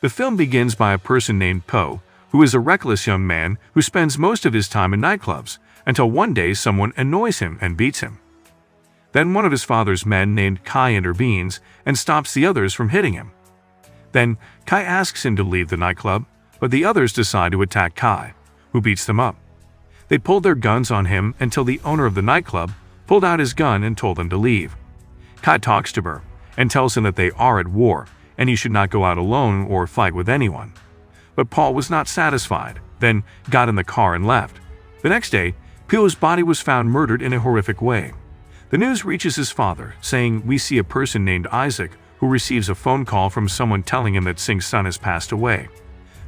The film begins by a person named Poe, who is a reckless young man who spends most of his time in nightclubs, until one day someone annoys him and beats him. Then one of his father's men named Kai intervenes and stops the others from hitting him. Then Kai asks him to leave the nightclub, but the others decide to attack Kai, who beats them up. They pulled their guns on him until the owner of the nightclub pulled out his gun and told them to leave. Kai talks to her and tells him that they are at war and he should not go out alone or fight with anyone. But Paul was not satisfied, then got in the car and left. The next day, Poe's body was found murdered in a horrific way. The news reaches his father, saying we see a person named Isaac who receives a phone call from someone telling him that Sing's son has passed away.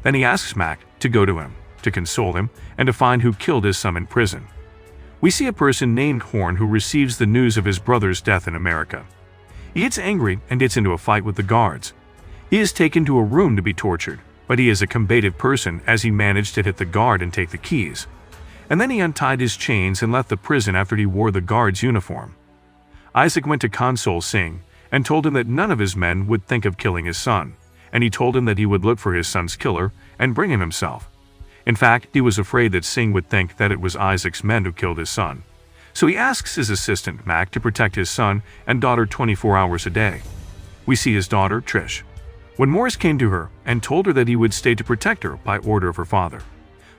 Then he asks Mac to go to him, to console him, and to find who killed his son in prison. We see a person named Horn who receives the news of his brother's death in America. He gets angry and gets into a fight with the guards. He is taken to a room to be tortured, but he is a combative person as he managed to hit the guard and take the keys. And then he untied his chains and left the prison after he wore the guard's uniform. Isaac went to console Sing and told him that none of his men would think of killing his son, and he told him that he would look for his son's killer and bring him himself. In fact, he was afraid that Sing would think that it was Isaac's men who killed his son. So he asks his assistant, Mac, to protect his son and daughter 24 hours a day. We see his daughter, Trish. When Morris came to her and told her that he would stay to protect her by order of her father.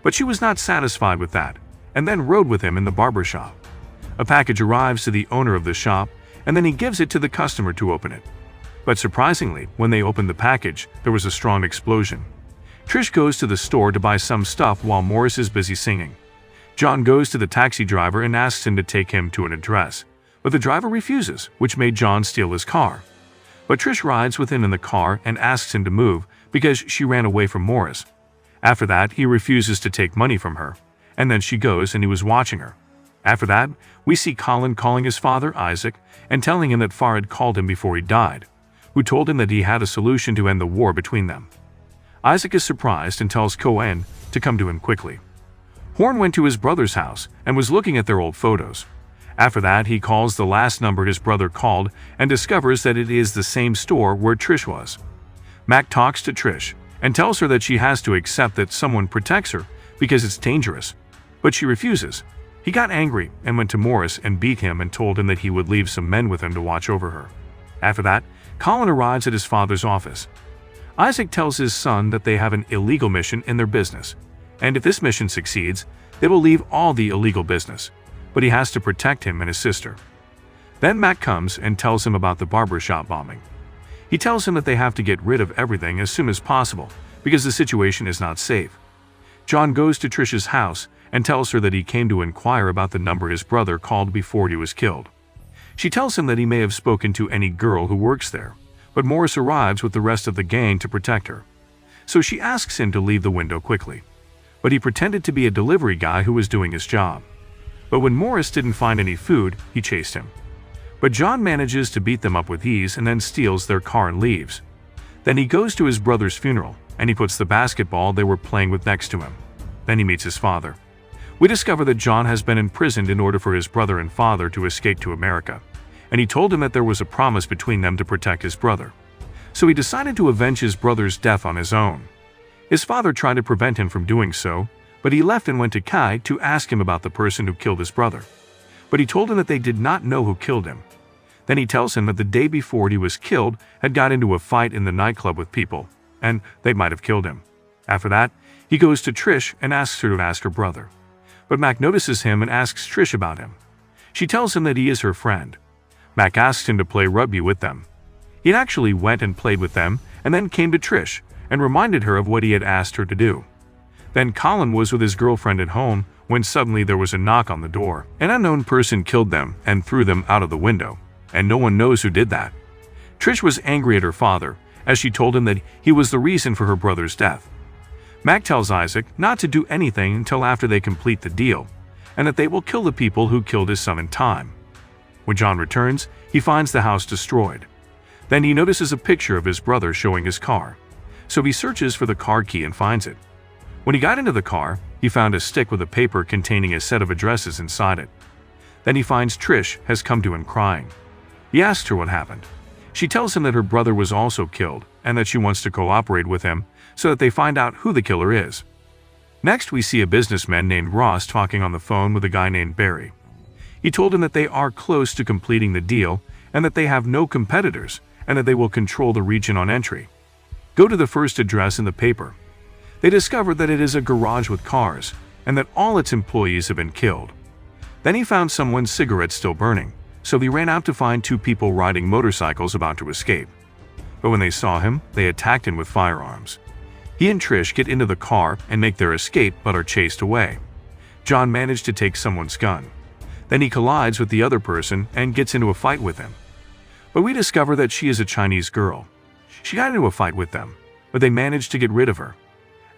But she was not satisfied with that, and then rode with him in the barber shop. A package arrives to the owner of the shop, and then he gives it to the customer to open it. But surprisingly, when they opened the package, there was a strong explosion. Trish goes to the store to buy some stuff while Morris is busy singing. John goes to the taxi driver and asks him to take him to an address, but the driver refuses, which made John steal his car. But Trish rides with him in the car and asks him to move because she ran away from Morris. After that, he refuses to take money from her, and then she goes and he was watching her. After that, we see Colin calling his father, Isaac, and telling him that Farid called him before he died, who told him that he had a solution to end the war between them. Isaac is surprised and tells Cohen to come to him quickly. Horn went to his brother's house and was looking at their old photos. After that, he calls the last number his brother called and discovers that it is the same store where Trish was. Mac talks to Trish and tells her that she has to accept that someone protects her because it's dangerous, but she refuses. He got angry and went to Morris and beat him and told him that he would leave some men with him to watch over her. After that, Colin arrives at his father's office. Isaac tells his son that they have an illegal mission in their business, and if this mission succeeds, they will leave all the illegal business, but he has to protect him and his sister. Then Mac comes and tells him about the barbershop bombing. He tells him that they have to get rid of everything as soon as possible because the situation is not safe. John goes to Trish's house and tells her that he came to inquire about the number his brother called before he was killed. She tells him that he may have spoken to any girl who works there, but Morris arrives with the rest of the gang to protect her. So she asks him to leave the window quickly, but he pretended to be a delivery guy who was doing his job. But when Morris didn't find any food, he chased him. But John manages to beat them up with ease and then steals their car and leaves. Then he goes to his brother's funeral and he puts the basketball they were playing with next to him. Then he meets his father. We discover that John has been imprisoned in order for his brother and father to escape to America, and he told him that there was a promise between them to protect his brother. So he decided to avenge his brother's death on his own. His father tried to prevent him from doing so, but he left and went to Kai to ask him about the person who killed his brother. But he told him that they did not know who killed him. Then he tells him that the day before he was killed had got into a fight in the nightclub with people, and they might have killed him. After that, he goes to Trish and asks her to ask her brother. But Mac notices him and asks Trish about him. She tells him that he is her friend. Mac asks him to play rugby with them. He actually went and played with them and then came to Trish and reminded her of what he had asked her to do. Then Colin was with his girlfriend at home when suddenly there was a knock on the door. An unknown person killed them and threw them out of the window, and no one knows who did that. Trish was angry at her father as she told him that he was the reason for her brother's death. Mac tells Isaac not to do anything until after they complete the deal, and that they will kill the people who killed his son in time. When John returns, he finds the house destroyed. Then he notices a picture of his brother showing his car, so he searches for the car key and finds it. When he got into the car, he found a stick with a paper containing a set of addresses inside it. Then he finds Trish has come to him crying. He asks her what happened. She tells him that her brother was also killed and that she wants to cooperate with him so that they find out who the killer is. Next, we see a businessman named Ross talking on the phone with a guy named Barry. He told him that they are close to completing the deal and that they have no competitors and that they will control the region on entry. Go to the first address in the paper. They discover that it is a garage with cars and that all its employees have been killed. Then he found someone's cigarette still burning, so he ran out to find two people riding motorcycles about to escape. But when they saw him, they attacked him with firearms. He and Trish get into the car and make their escape but are chased away. John managed to take someone's gun. Then he collides with the other person and gets into a fight with him. But we discover that she is a Chinese girl. She got into a fight with them, but they managed to get rid of her.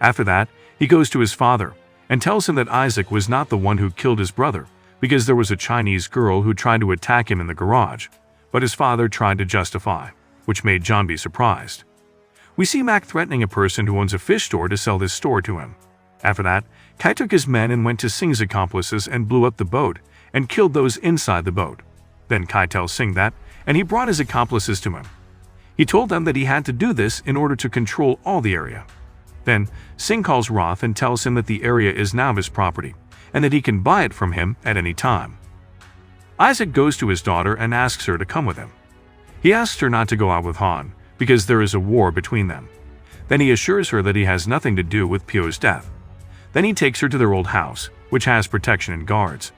After that, he goes to his father and tells him that Isaac was not the one who killed his brother because there was a Chinese girl who tried to attack him in the garage, but his father tried to justify, which made John be surprised. We see Mac threatening a person who owns a fish store to sell this store to him. After that, Kai took his men and went to Singh's accomplices and blew up the boat and killed those inside the boat. Then Kai tells Singh that, and he brought his accomplices to him. He told them that he had to do this in order to control all the area. Then Singh calls Roth and tells him that the area is now his property and that he can buy it from him at any time. Isaac goes to his daughter and asks her to come with him. He asks her not to go out with Han because there is a war between them. Then he assures her that he has nothing to do with Pio's death. Then he takes her to their old house, which has protection and guards.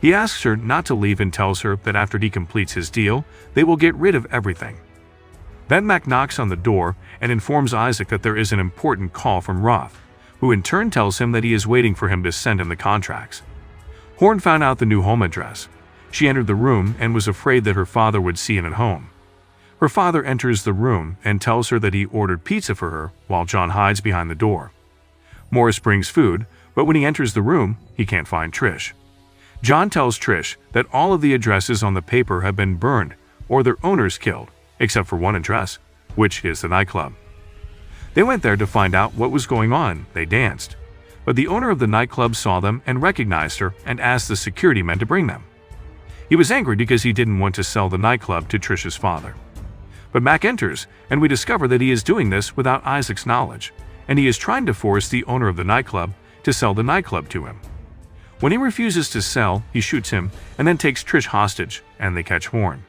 He asks her not to leave and tells her that after he completes his deal, they will get rid of everything. Then Mac knocks on the door and informs Isaac that there is an important call from Roth, who in turn tells him that he is waiting for him to send him the contracts. Horn found out the new home address. She entered the room and was afraid that her father would see it at home. Her father enters the room and tells her that he ordered pizza for her while John hides behind the door. Morris brings food, but when he enters the room, he can't find Trish. John tells Trish that all of the addresses on the paper have been burned or their owners killed, except for one address, which is the nightclub. They went there to find out what was going on. They danced. But the owner of the nightclub saw them and recognized her and asked the security men to bring them. He was angry because he didn't want to sell the nightclub to Trish's father. But Mac enters, and we discover that he is doing this without Isaac's knowledge, and he is trying to force the owner of the nightclub to sell the nightclub to him. When he refuses to sell, he shoots him and then takes Trish hostage, and they catch Horn.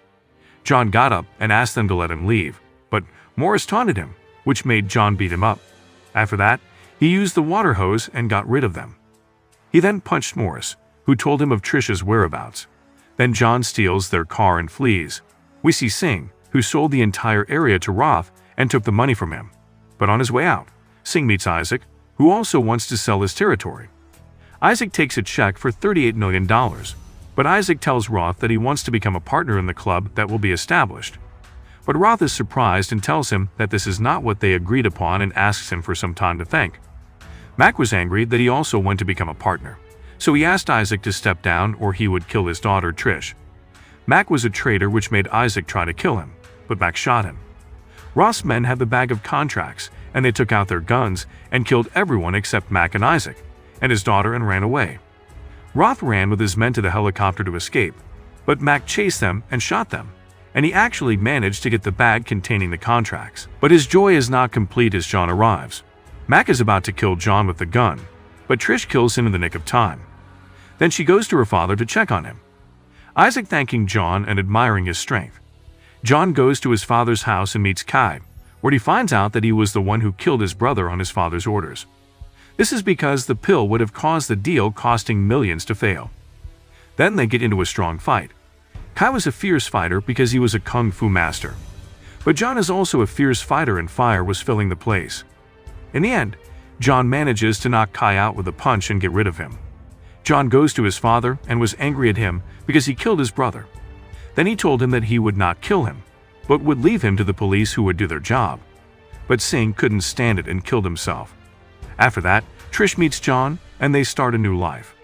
John got up and asked them to let him leave, but Morris taunted him, which made John beat him up. After that, he used the water hose and got rid of them. He then punched Morris, who told him of Trish's whereabouts. Then John steals their car and flees. We see Singh, who sold the entire area to Roth and took the money from him. But on his way out, Singh meets Isaac, who also wants to sell his territory. Isaac takes a check for $38 million, but Isaac tells Roth that he wants to become a partner in the club that will be established. But Roth is surprised and tells him that this is not what they agreed upon and asks him for some time to think. Mac was angry that he also wanted to become a partner, so he asked Isaac to step down or he would kill his daughter Trish. Mac was a traitor, which made Isaac try to kill him, but Mac shot him. Roth's men had the bag of contracts, and they took out their guns and killed everyone except Mac and Isaac, and his daughter, and ran away. Roth ran with his men to the helicopter to escape, but Mac chased them and shot them, and he actually managed to get the bag containing the contracts. But his joy is not complete as John arrives. Mac is about to kill John with the gun, but Trish kills him in the nick of time. Then she goes to her father to check on him. Isaac thanking John and admiring his strength. John goes to his father's house and meets Kai, where he finds out that he was the one who killed his brother on his father's orders. This is because the pill would have caused the deal costing millions to fail. Then they get into a strong fight. Kai was a fierce fighter because he was a kung fu master. But John is also a fierce fighter and fire was filling the place. In the end, John manages to knock Kai out with a punch and get rid of him. John goes to his father and was angry at him because he killed his brother. Then he told him that he would not kill him, but would leave him to the police who would do their job. But Singh couldn't stand it and killed himself. After that, Trish meets John and they start a new life.